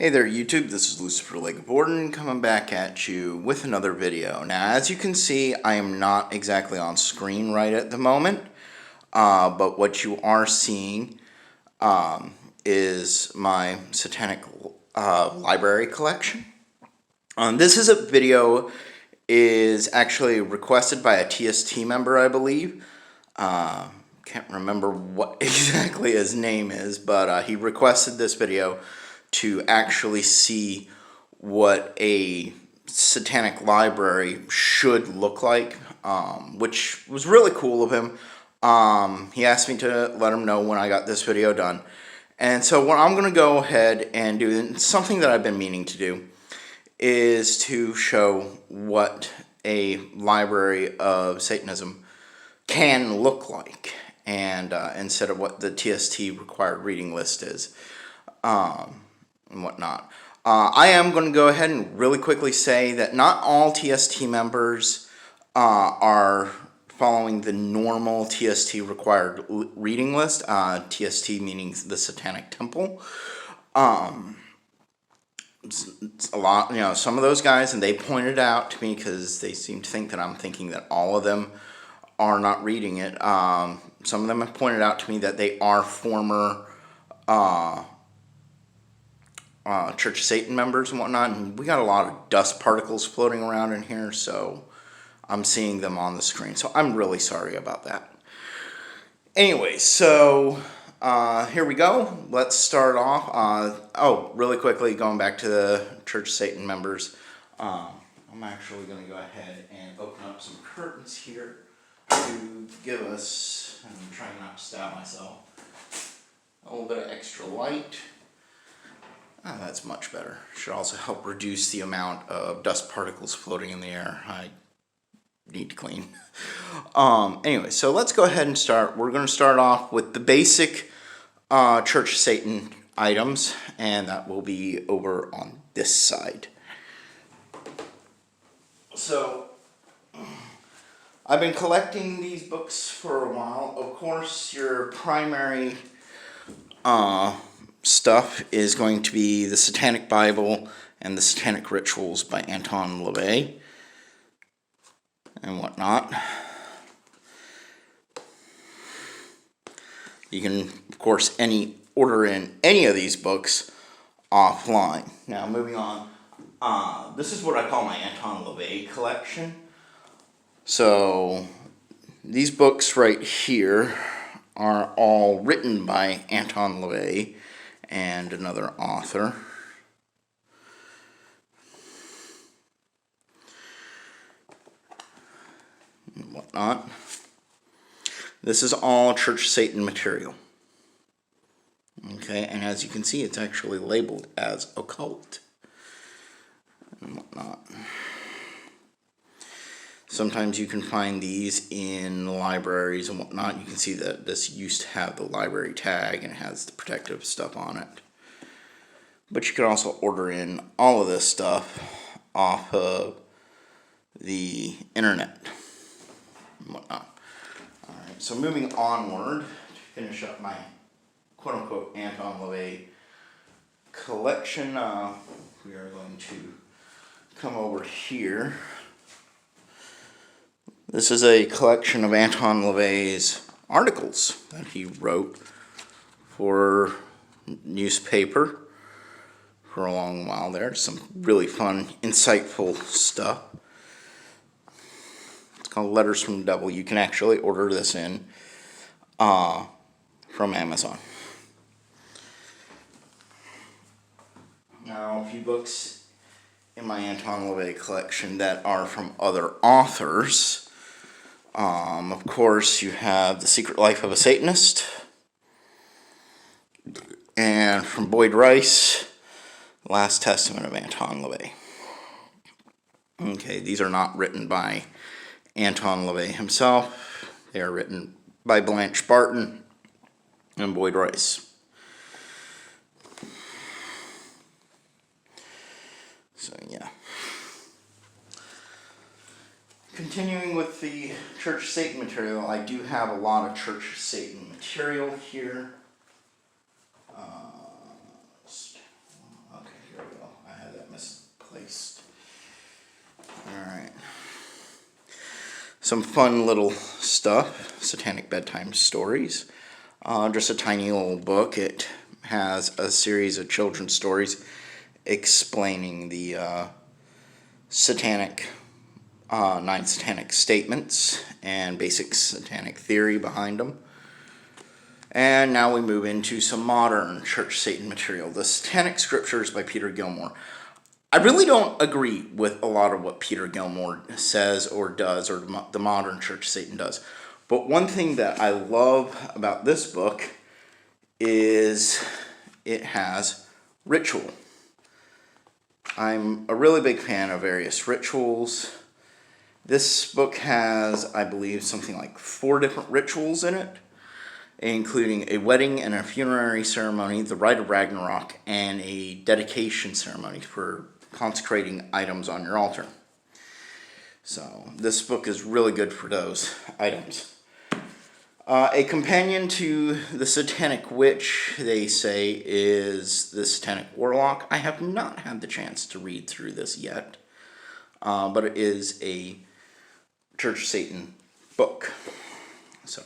Hey there YouTube, this is Lucifer Lake of Borden coming back at you with another video. Now as you can see, I am not exactly on screen right at the moment, but what you are seeing is my Satanic library collection. This is a video is actually requested by a TST member, I believe. Can't remember what exactly his name is, but he requested this video to actually see what a satanic library should look like, which was really cool of him. He asked me to let him know when I got this video done. And so what I'm going to go ahead and do, and something that I've been meaning to do, is to show what a library of Satanism can look like, and instead of what the TST required reading list is. And whatnot. I am going to go ahead and really quickly say that not all TST members are following the normal TST required reading list. TST meaning the Satanic Temple. It's a lot, some of those guys, and they pointed out to me because they seem to think that I'm thinking that all of them are not reading it. Some of them have pointed out to me that they are former Church of Satan members and whatnot, and we got a lot of dust particles floating around in here, so I'm seeing them on the screen, so I'm really sorry about that. Anyway, so here we go. Let's start off. Really quickly, going back to the Church of Satan members, I'm actually going to go ahead and open up some curtains here to give us, and I'm trying not to stab myself, a little bit of extra light. Oh, that's much better. Should also help reduce the amount of dust particles floating in the air. I need to clean. Anyway, so let's go ahead and start. We're going to start off with the basic Church of Satan items, and that will be over on this side. So, I've been collecting these books for a while. Of course, your primary stuff is going to be the Satanic Bible and the Satanic Rituals by Anton LaVey and whatnot. You can, of course, order in any of these books offline. Now, moving on, this is what I call my Anton LaVey collection. So, these books right here are all written by Anton LaVey and another author. And whatnot. This is all Church of Satan material. Okay, and as you can see, it's actually labeled as occult and whatnot. Sometimes you can find these in libraries and whatnot. You can see that this used to have the library tag and it has the protective stuff on it. But you can also order in all of this stuff off of the internet and whatnot. Alright, so moving onward to finish up my quote-unquote Anton LaVey collection, we are going to come over here. This is a collection of Anton LaVey's articles that he wrote for newspaper for a long while there. Some really fun, insightful stuff. It's called Letters from the Devil. You can actually order this in from Amazon. Now, a few books in my Anton LaVey collection that are from other authors. Of course, you have The Secret Life of a Satanist, and from Boyd Rice, Last Testament of Anton LaVey. Okay, these are not written by Anton LaVey himself. They are written by Blanche Barton and Boyd Rice. So, yeah. Continuing with the Church of Satan material, I do have a lot of Church of Satan material here. Okay, here some fun little stuff, Satanic Bedtime Stories. Just a tiny little book. It has a series of children's stories explaining the nine satanic statements and basic satanic theory behind them. And now we move into some modern Church Satan material. The Satanic Scriptures by Peter Gilmore. I really don't agree with a lot of what Peter Gilmore says or does, or the modern Church Satan does. But one thing that I love about this book is it has ritual. I'm a really big fan of various rituals. This book has, I believe, something like 4 different rituals in it, including a wedding and a funerary ceremony, the rite of Ragnarok, and a dedication ceremony for consecrating items on your altar. So this book is really good for those items. A companion to the Satanic Witch, they say, is the Satanic Warlock. I have not had the chance to read through this yet, but it is a Church Satan book. So,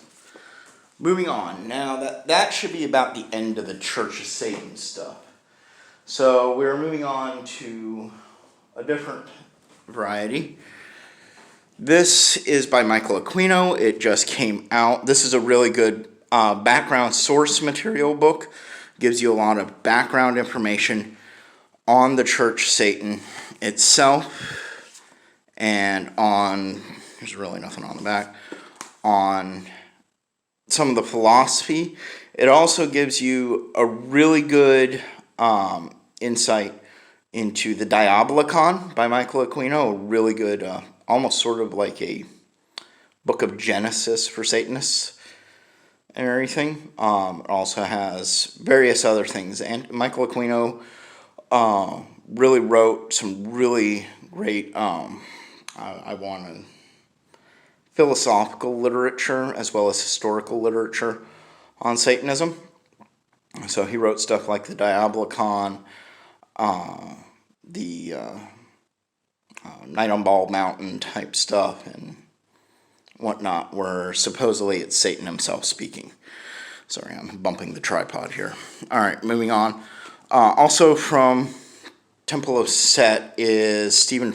moving on. Now, that should be about the end of the Church of Satan stuff. So, we're moving on to a different variety. This is by Michael Aquino. It just came out. This is a really good background source material book. Gives you a lot of background information on the Church Satan itself and on, there's really nothing on the back, on some of the philosophy. It also gives you a really good insight into the Diabolicon by Michael Aquino, a really good, almost sort of like a book of Genesis for Satanists and everything. It also has various other things. And Michael Aquino really wrote some really great, philosophical literature as well as historical literature on Satanism. So he wrote stuff like the Diabolicon, the Night on Bald Mountain type stuff and whatnot, where supposedly it's Satan himself speaking. Sorry, I'm bumping the tripod here. Alright, moving on. Also from Temple of Set is Stephen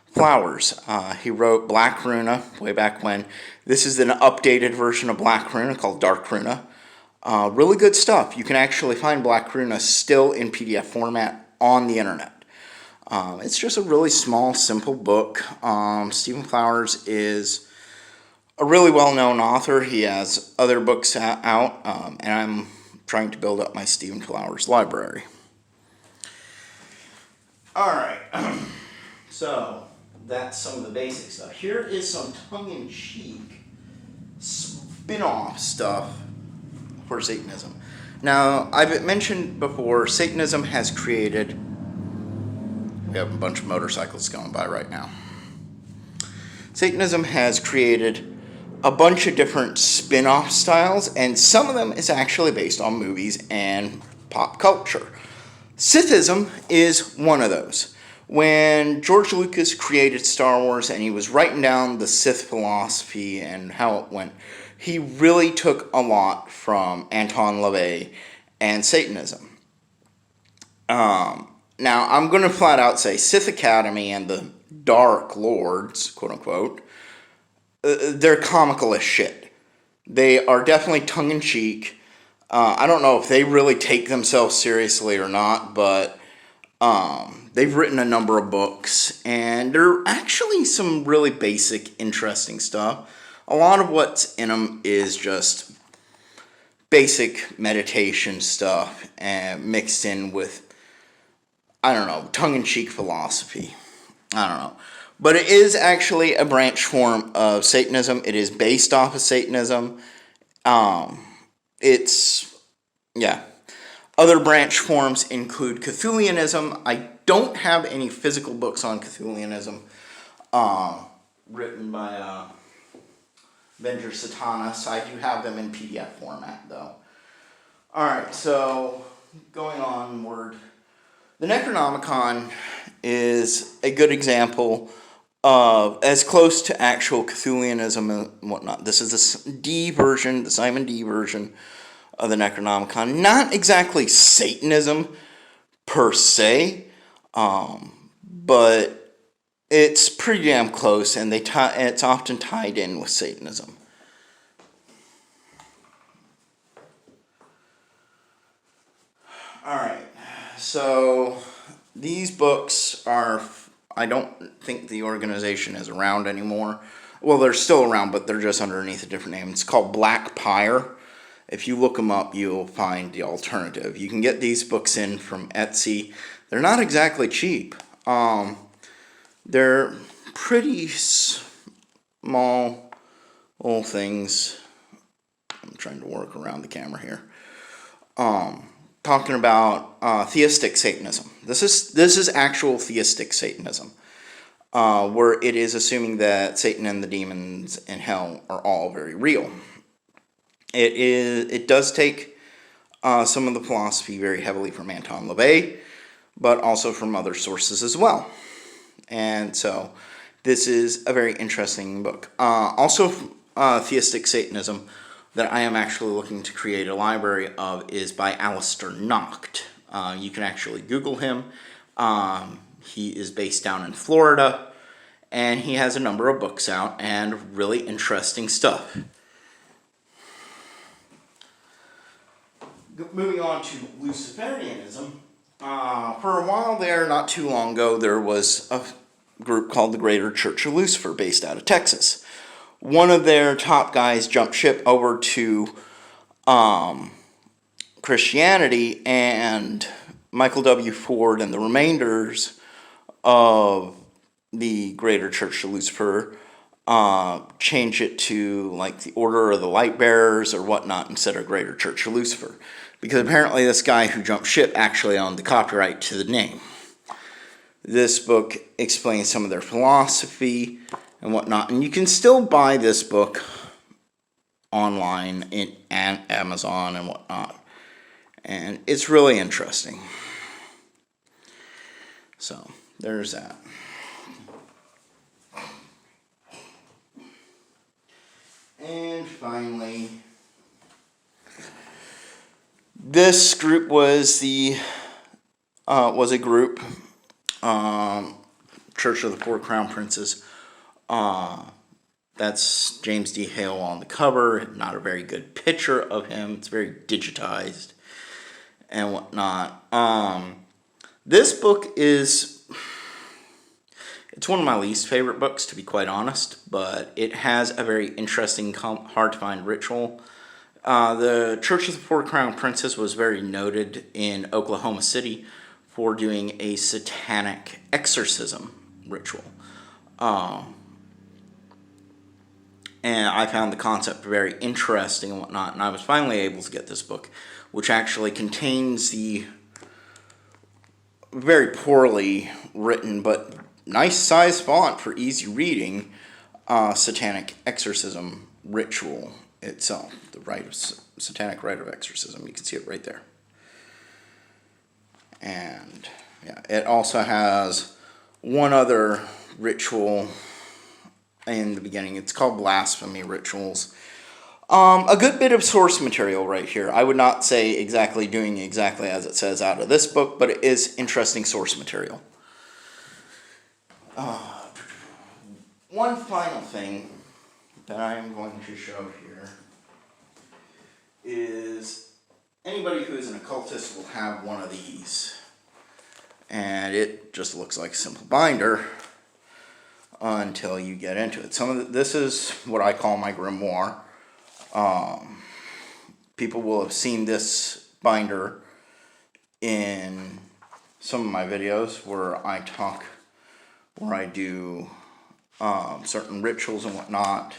Flowers. He wrote Black Runa way back when. This is an updated version of Black Runa called Dark Runa. Really good stuff. You can actually find Black Runa still in PDF format on the internet. It's just a really small, simple book. Stephen Flowers is a really well-known author. He has other books out, and I'm trying to build up my Stephen Flowers library. Alright, so that's some of the basic stuff. Here is some tongue-in-cheek spin-off stuff for Satanism. Now, I've mentioned before, Satanism has created, we have a bunch of motorcycles going by right now. Satanism has created a bunch of different spin-off styles, and some of them is actually based on movies and pop culture. Sithism is one of those. When George Lucas created Star Wars and he was writing down the Sith philosophy and how it went, he really took a lot from Anton LaVey and Satanism. Now, I'm going to flat out say Sith Academy and the Dark Lords, quote-unquote, they're comical as shit. They are definitely tongue-in-cheek. I don't know if they really take themselves seriously or not, but they've written a number of books, and they're actually some really basic, interesting stuff. A lot of what's in them is just basic meditation stuff and mixed in with, I don't know, tongue-in-cheek philosophy. I don't know. But it is actually a branch form of Satanism. It is based off of Satanism. Other branch forms include Cthulhianism. I don't have any physical books on Cthulhianism written by Avenger Satanist. I do have them in PDF format, though. Alright, so going onward. The Necronomicon is a good example as close to actual Cthulhianism and whatnot. This is the D version, the Simon D version of the Necronomicon. Not exactly Satanism per se, but it's pretty damn close, and it's often tied in with Satanism. Alright, so these books are, I don't think the organization is around anymore. Well, they're still around, but they're just underneath a different name. It's called Black Pyre. If you look them up, you'll find the alternative. You can get these books in from Etsy. They're not exactly cheap. They're pretty small little things. I'm trying to work around the camera here. Talking about theistic Satanism. This is actual theistic Satanism, where it is assuming that Satan and the demons in hell are all very real. It does take some of the philosophy very heavily from Anton LaVey, but also from other sources as well. And so this is a very interesting book. Also, theistic Satanism that I am actually looking to create a library of is by Alistair Nocht. You can actually Google him. He is based down in Florida, and he has a number of books out and really interesting stuff. Moving on to Luciferianism. For a while there, not too long ago, there was a group called the Greater Church of Lucifer based out of Texas. One of their top guys jumped ship over to Christianity, and Michael W. Ford and the remainders of the Greater Church of Lucifer change it to like the Order of the Light Bearers or whatnot instead of Greater Church of Lucifer. Because apparently this guy who jumped ship actually owned the copyright to the name. This book explains some of their philosophy and whatnot. And you can still buy this book online in Amazon and whatnot. And it's really interesting. So, there's that. And finally, this group was a group, Church of the Four Crown Princes. That's James D. Hale on the cover. Not a very good picture of him. It's very digitized and whatnot. This book is, it's one of my least favorite books, to be quite honest, but it has a very interesting, hard to find ritual. The Church of the Four Crown Princes was very noted in Oklahoma City for doing a satanic exorcism ritual. And I found the concept very interesting and whatnot, and I was finally able to get this book, which actually contains the very poorly written but nice size font for easy reading satanic exorcism ritual itself, the rite of satanic rite of exorcism. You can see it right there. And yeah, it also has one other ritual in the beginning. It's called Blasphemy Rituals. A good bit of source material right here. I would not say exactly doing exactly as it says out of this book, but it is interesting source material. One final thing that I am going to show here is anybody who is an occultist will have one of these. And it just looks like a simple binder until you get into it. This is what I call my grimoire. People will have seen this binder in some of my videos where I do certain rituals and whatnot,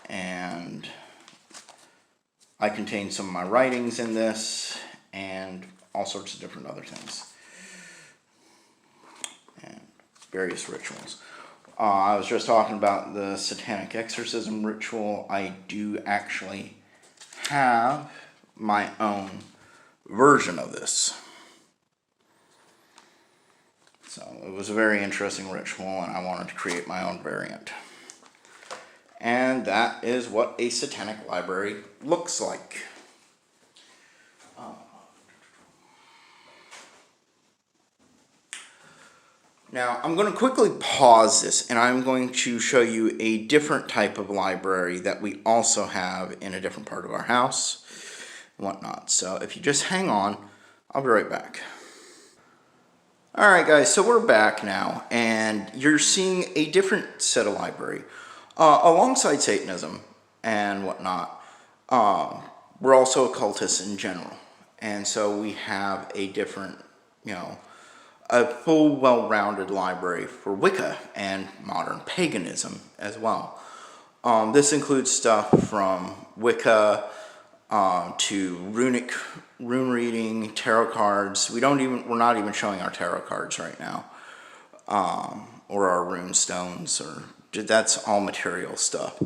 and I contain some of my writings in this and all sorts of different other things and various rituals. I was just talking about the satanic exorcism ritual. I do actually have my own version of this. So it was a very interesting ritual, and I wanted to create my own variant. And that is what a satanic library looks like. Now, I'm going to quickly pause this, and I'm going to show you a different type of library that we also have in a different part of our house and whatnot. So if you just hang on, I'll be right back. Alright guys, so we're back now, and you're seeing a different set of library. Alongside Satanism and whatnot, we're also occultists in general. And so we have a different, a full, well-rounded library for Wicca and modern paganism as well. This includes stuff from Wicca to rune reading, tarot cards. We're not even showing our tarot cards right now, or our rune stones, or that's all material stuff.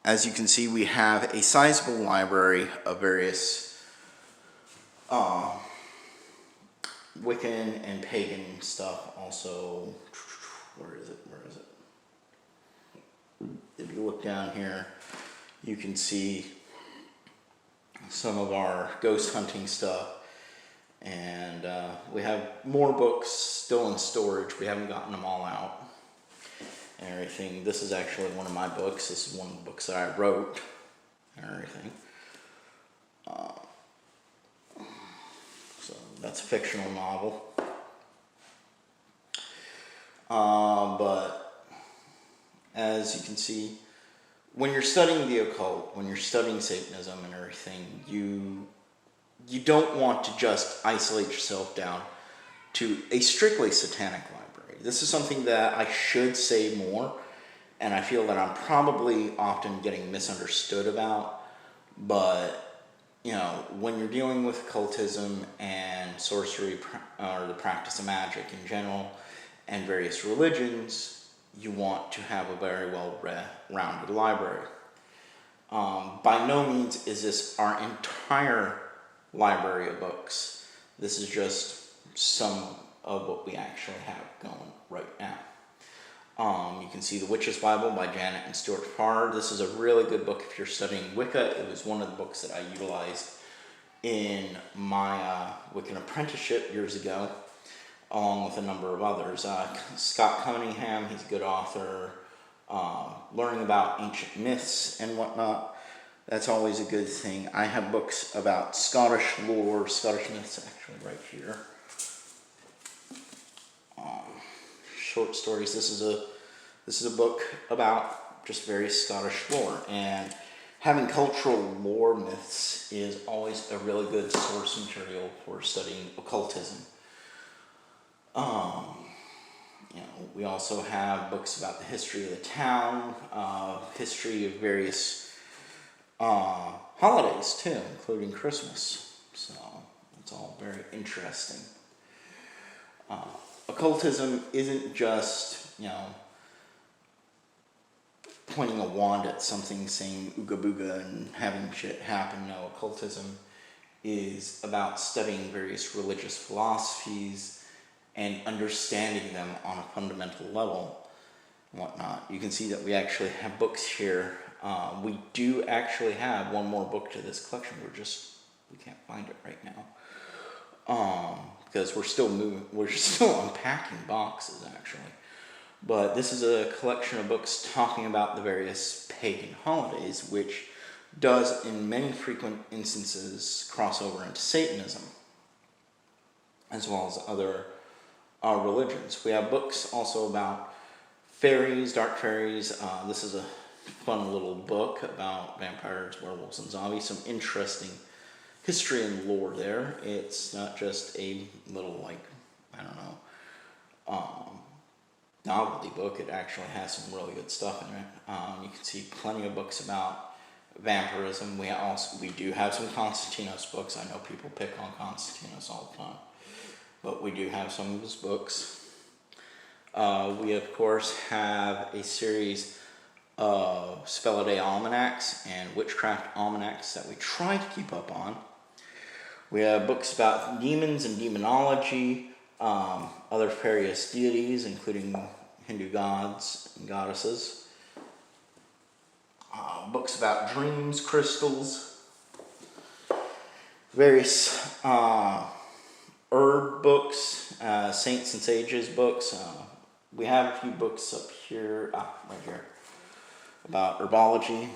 As you can see, we have a sizable library of various Wiccan and pagan stuff. Also, where is it? If you look down here, you can see some of our ghost hunting stuff, and we have more books still in storage. We haven't gotten them all out and everything. This is actually one of my books. This is one of the books that I wrote and everything. So that's a fictional novel. But as you can see, when you're studying the occult, when you're studying Satanism and everything, you don't want to just isolate yourself down to a strictly satanic library. This is something that I should say more, and I feel that I'm probably often getting misunderstood about. But when you're dealing with occultism and sorcery, or the practice of magic in general, and various religions, you want to have a very well-rounded library. By no means is this our entire library of books. This is just some of what we actually have going right now. You can see The Witch's Bible by Janet and Stuart Farr. This is a really good book if you're studying Wicca. It was one of the books that I utilized in my Wiccan apprenticeship years ago, along with a number of others. Scott Cunningham, he's a good author. Learning about ancient myths and whatnot, that's always a good thing. I have books about Scottish lore, Scottish myths actually right here. Short stories. This is a book about just various Scottish lore, and having cultural lore myths is always a really good source material for studying occultism. We also have books about the history of the town, history of various holidays too, including Christmas. So it's all very interesting. Occultism isn't just, pointing a wand at something, saying ooga booga and having shit happen. No, occultism is about studying various religious philosophies and understanding them on a fundamental level and whatnot. You can see that we actually have books here. We do actually have one more book to this collection. We can't find it right now. Because we're still unpacking boxes actually. But this is a collection of books talking about the various pagan holidays, which does in many frequent instances cross over into Satanism, as well as other religions. We have books also about fairies, dark fairies. This is a fun little book about vampires, werewolves, and zombies. Some interesting history and lore there. It's not just a little, novelty book. It actually has some really good stuff in it. You can see plenty of books about vampirism. We do have some Constantinos books. I know people pick on Constantinos all the time, but we do have some of his books. We of course have a series of Spell a Day almanacs and witchcraft almanacs that we try to keep up on. We have books about demons and demonology, other various deities, including Hindu gods and goddesses, books about dreams, crystals, various herb books, saints and sages books. We have a few books up here, right here, about herbology.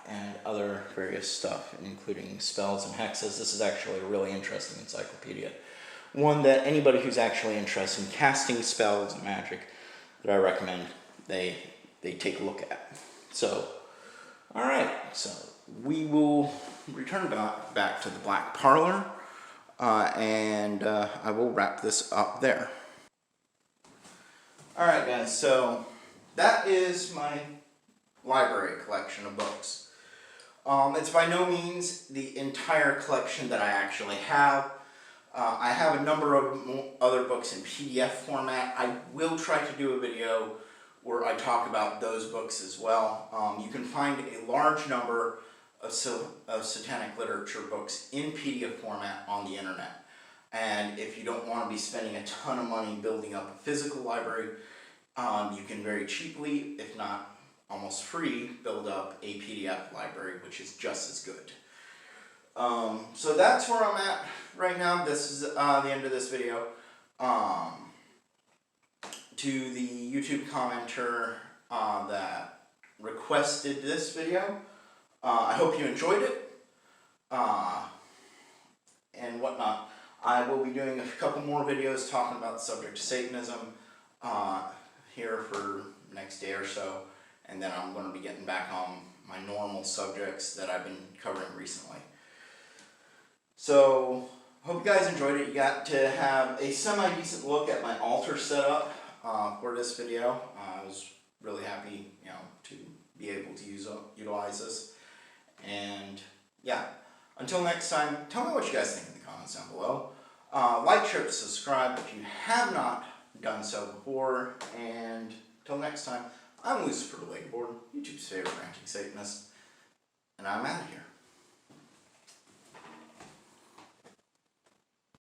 And other various stuff, including spells and hexes. This is actually a really interesting encyclopedia. One that anybody who's actually interested in casting spells and magic, that I recommend they take a look at. So, alright, so we will return back to the Black Parlor, and I will wrap this up there. Alright guys, so that is my library collection of books. It's by no means the entire collection that I actually have. I have a number of other books in PDF format. I will try to do a video where I talk about those books as well. You can find a large number of satanic literature books in PDF format on the internet. And if you don't want to be spending a ton of money building up a physical library, you can very cheaply, if not almost free, build up a PDF library, which is just as good. So that's where I'm at right now. This is the end of this video. To the YouTube commenter that requested this video, I hope you enjoyed it and whatnot. I will be doing a couple more videos talking about the subject of Satanism here for the next day or so, and then I'm going to be getting back on my normal subjects that I've been covering recently. So, hope you guys enjoyed it. You got to have a semi-decent look at my altar setup for this video. I was really happy, to be able to utilize this. And yeah, until next time, tell me what you guys think in the comments down below. Like, share, subscribe if you have not done so before. And until next time, I'm Lucifer the Wakeboard, YouTube's favorite ranting Satanist, and I'm out of here.